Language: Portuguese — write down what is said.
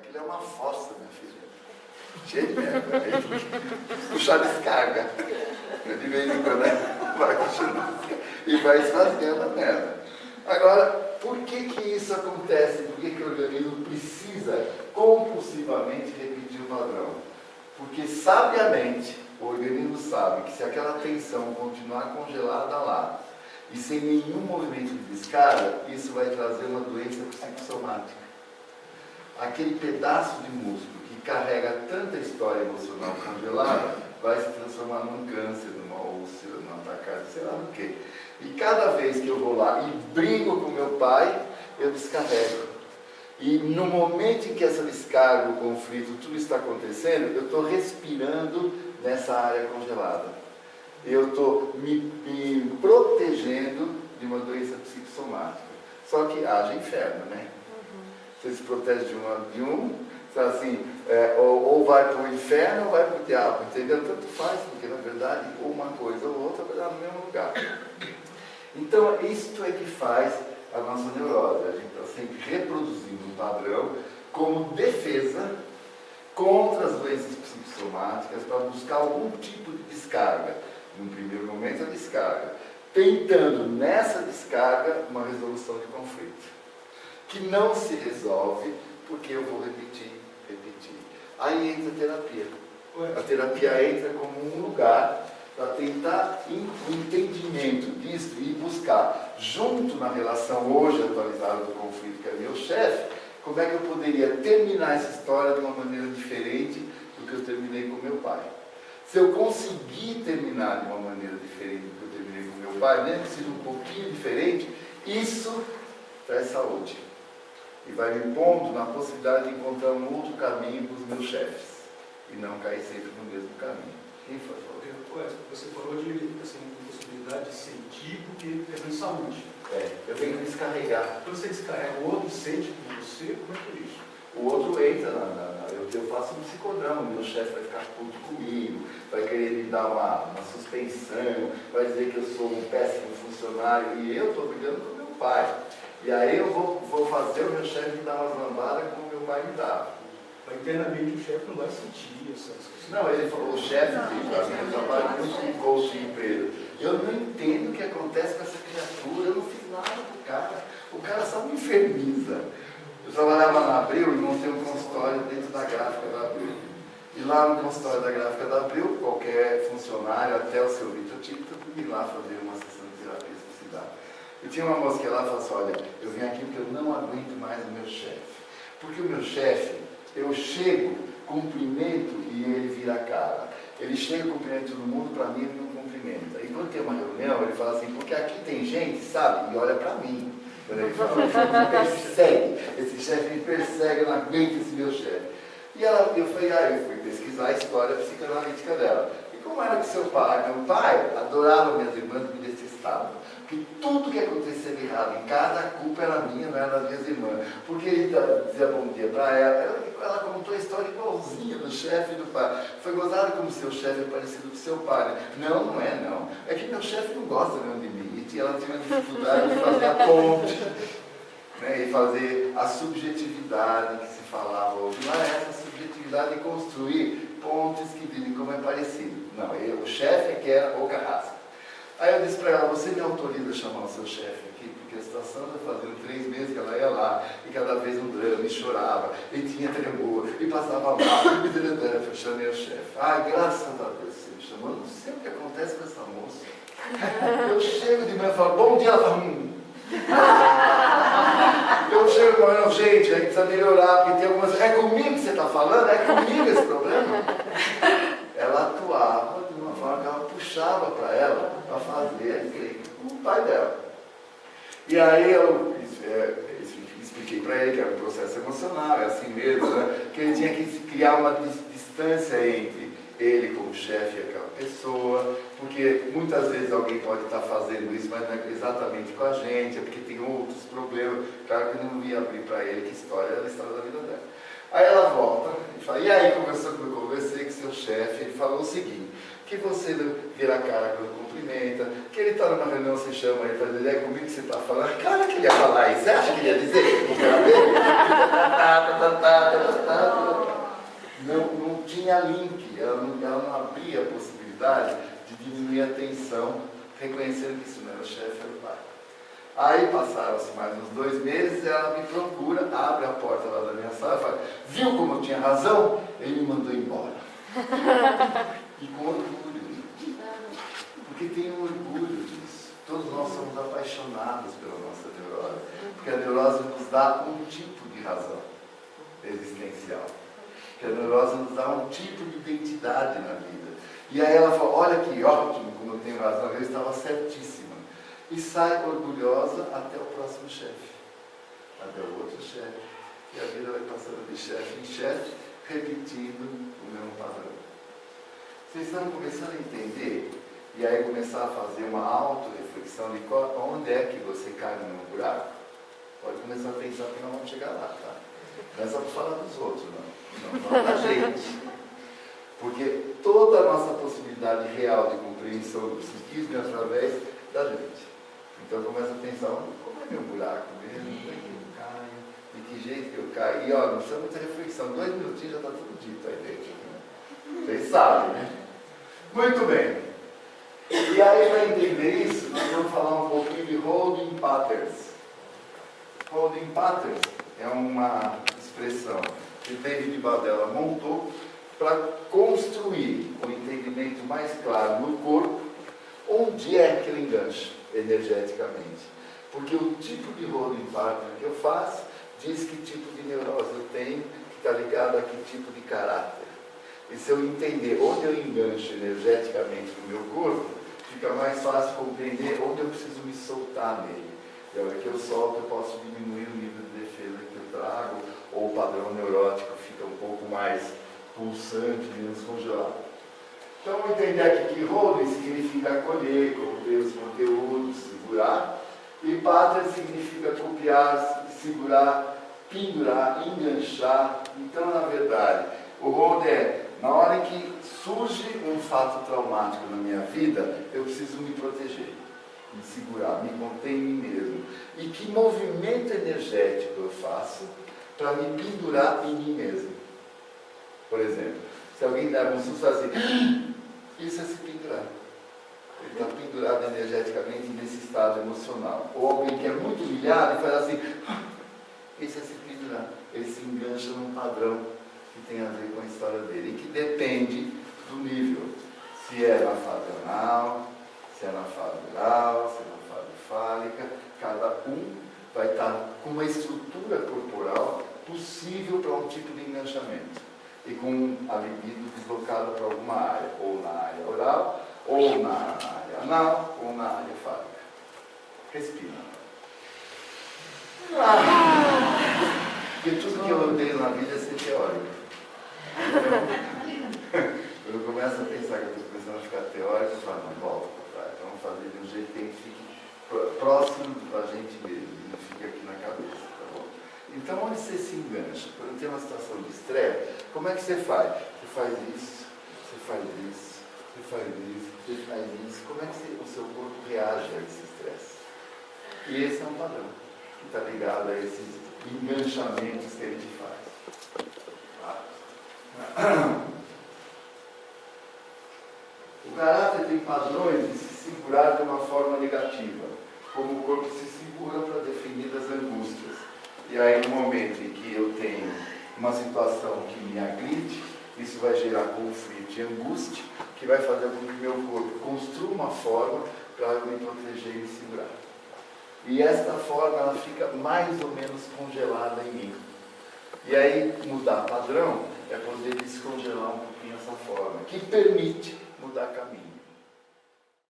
Aquilo é uma fossa, minha filha. Cheio de merda. Puxar descarga. De vez em quando, né? Vai puxando e vai esvaziando a merda. Agora, por que isso acontece? Por que o organismo precisa compulsivamente repetir o padrão? Porque, sabiamente, o organismo sabe que se aquela tensão continuar congelada lá e sem nenhum movimento de descarga, isso vai trazer uma doença psicossomática. Aquele pedaço de músculo que carrega tanta história emocional congelada vai se transformar num câncer, numa úlcera, num ataque, sei lá no quê. E cada vez que eu vou lá e brigo com meu pai, eu descarrego. E no momento em que essa descarga, o conflito, tudo está acontecendo, eu estou respirando nessa área congelada. Eu estou me protegendo de uma doença psicossomática. Só que haja inferno, né? Você se protege de um, assim, ou vai para o inferno ou vai para o diabo, entendeu? Tanto faz, porque na verdade uma coisa ou outra vai dar no mesmo lugar. Então, isto é que faz a nossa neurose. A gente está sempre reproduzindo um padrão como defesa contra as doenças psicossomáticas para buscar algum tipo de descarga. No primeiro momento, a descarga. Tentando, nessa descarga, uma resolução de conflito. Que não se resolve porque eu vou repetir. Aí entra a terapia. A terapia entra como um lugar para tentar o entendimento disso e buscar, junto na relação hoje atualizada do conflito que é meu chefe, como é que eu poderia terminar essa história de uma maneira diferente do que eu terminei com meu pai. Se eu conseguir terminar de uma maneira diferente do que eu terminei com meu pai, mesmo que seja um pouquinho diferente, isso traz saúde. E vai me pondo na possibilidade de encontrar um outro caminho para os meus chefes. E não cair sempre no mesmo caminho. Quem foi? Você falou de possibilidade de sentir porque é de saúde. Eu venho descarregar. Quando você descarrega, o outro sente com você, como é que é isso? O outro entra, eu faço um psicodrama, meu chefe vai ficar puto comigo, vai querer me dar uma suspensão, vai dizer que eu sou um péssimo funcionário, e eu estou brigando com meu pai. E aí eu vou fazer o meu chefe me dar umas lambadas como meu pai me dava. Mas internamente o chefe não vai sentir essas coisas. Não, ele falou, o chefe, eu trabalho muito com coaching de empresa. Eu não entendo o que acontece com essa criatura, eu não fiz nada pro cara. O cara só me inferniza. Eu trabalhava na Abril e montei um consultório dentro da gráfica da Abril. E lá no consultório da gráfica da Abril, qualquer funcionário, até o seu Vitor Tito, podia ir lá fazer uma sessão de terapia de cidade. E tinha uma moça que lá falou assim, olha, eu vim aqui porque eu não aguento mais o meu chefe. Porque o meu chefe, eu chego, cumprimento e ele vira a cara. Ele chega, cumprimenta todo mundo, para mim ele não cumprimenta. E quando tem uma reunião, ele fala assim, porque aqui tem gente, sabe, e olha para mim. Quando ele fala, me persegue, esse chefe me persegue, eu não aguento esse meu chefe. E eu falei, eu fui pesquisar a história psicanalítica dela. E como era que seu pai? Meu pai adorava minhas irmãs, me detestava. Porque tudo que acontecia de errado em casa, a culpa era minha, não era das minhas irmãs. Porque ele dizia bom dia para ela contou a história igualzinha do chefe e do pai. Foi gozado como seu chefe é parecido com seu pai. Né? Não, não é não. É que meu chefe não gosta mesmo de mim. E ela tinha uma dificuldade de fazer a ponte, né? E fazer a subjetividade que se falava hoje. Não é essa subjetividade de construir pontes que dizem como é parecido. Não, o chefe é que era o carrasco. Aí eu disse para ela, você me autoriza a chamar o seu chefe aqui? Porque a situação está fazendo 3 meses que ela ia lá, e cada vez um drama, e chorava, e tinha tremor, e passava mal, e me deleitava, eu chamei o chefe. Graças a Deus você me chamou, eu não sei o que acontece com essa moça. Eu chego de manhã e falo, bom dia, ela fala, Eu chego de manhã, gente, a gente precisa melhorar, porque tem algumas... É comigo que você está falando? É comigo esse problema? Ela atuava de uma forma que ela puxava para ela, para fazer com o pai dela. E aí eu expliquei para ele que era um processo emocional, é assim mesmo, né? Que ele tinha que criar uma distância entre ele como chefe e aquela pessoa, porque muitas vezes alguém pode estar fazendo isso, mas não é exatamente com a gente, é porque tem outros problemas. Claro que eu não ia abrir para ele que história era a história da vida dela. Aí ela volta e fala, e aí conversando como eu conversei com seu chefe, ele falou o seguinte, que você vira a cara quando cumprimenta, que ele está numa reunião, você chama ele para dizer, é comigo que você está falando, cara que ele ia falar isso, você acha que ele ia dizer que o cara dele? tinha link, ela não abria a possibilidade de diminuir a tensão, reconhecendo que isso não era o chefe, era o pai. Aí passaram-se mais uns 2 meses, ela me procura, abre a porta lá da minha sala e fala, viu como eu tinha razão? Ele me mandou embora. E com orgulho. Porque tem um orgulho disso. Todos nós somos apaixonados pela nossa neurose. Porque a neurose nos dá um tipo de razão existencial. Porque a neurose nos dá um tipo de identidade na vida. E aí ela fala, olha que ótimo, como eu tenho razão, eu estava certíssima. E sai orgulhosa até o próximo chefe, até o outro chefe. E a vida vai passando de chefe em chefe, repetindo o mesmo padrão. Vocês estão começando a entender, e aí começar a fazer uma auto-reflexão de onde é que você cai no meu buraco? Pode começar a pensar que nós vamos chegar lá, tá? Não é só para falar dos outros, não. Não, da gente. Porque toda a nossa possibilidade real de compreensão do psiquismo é através da gente. Então começa a pensar, como é meu buraco mesmo? Como é que eu caio? De que jeito que eu caio? E olha, não precisa muita reflexão, 2 minutinhos já está tudo dito aí dentro. Né? Vocês sabem, né? Muito bem. E aí, para entender isso, nós vamos falar um pouquinho de holding patterns. Holding patterns é uma expressão que David Badella montou para construir um entendimento mais claro no corpo, onde é que ele engancha energeticamente. Porque o tipo de holding pattern que eu faço diz que tipo de neurose eu tenho, que está ligado a que tipo de caráter. E se eu entender onde eu engancho energeticamente no meu corpo, fica mais fácil compreender onde eu preciso me soltar nele. E a hora que eu solto, eu posso diminuir o nível de defesa que eu trago, ou o padrão neurótico fica um pouco mais pulsante, menos congelado. Então, vamos entender aqui que holding significa acolher, conter os conteúdos, segurar, e pattern significa copiar, segurar, pendurar, enganchar. Então, na verdade, o holding é, na hora em que surge um fato traumático na minha vida, eu preciso me proteger, me segurar, me conter em mim mesmo. E que movimento energético eu faço para me pendurar em mim mesmo? Por exemplo, se alguém der um susto assim, isso é se pendurar. Ele está pendurado energeticamente nesse estado emocional. Ou alguém que é muito humilhado e faz assim, isso é se pendurar. Ele se engancha num padrão que tem a ver com a história dele. E que depende do nível. Se é na fase anal, se é na fase oral, se é na fase fálica. Cada um vai estar com uma estrutura corporal possível para um tipo de enganchamento. E com a libido deslocada para alguma área, ou na área oral, ou na área anal, ou na área fálica. Respira. Porque tudo que eu odeio na vida é ser teórico. Quando eu começo a pensar que eu estou começando a ficar teórico, eu falo, não, volta para trás. Vamos fazer de um jeito que fique próximo da gente mesmo, e não fique aqui na cabeça. Então, onde você se engancha? Quando tem uma situação de estresse, como é que você faz? Você faz isso, você faz isso, você faz isso, você faz isso. Como é que o seu corpo reage a esse estresse? E esse é um padrão que está ligado a esses enganchamentos que a gente faz. O caráter tem padrões de se segurar de uma forma negativa, como o corpo se segura para definir as angústias. E aí, no momento em que eu tenho uma situação que me agride, isso vai gerar conflito e angústia, que vai fazer com que meu corpo construa uma forma para eu me proteger e me segurar. E esta forma, ela fica mais ou menos congelada em mim. E aí, mudar padrão é poder descongelar um pouquinho essa forma, que permite mudar caminho.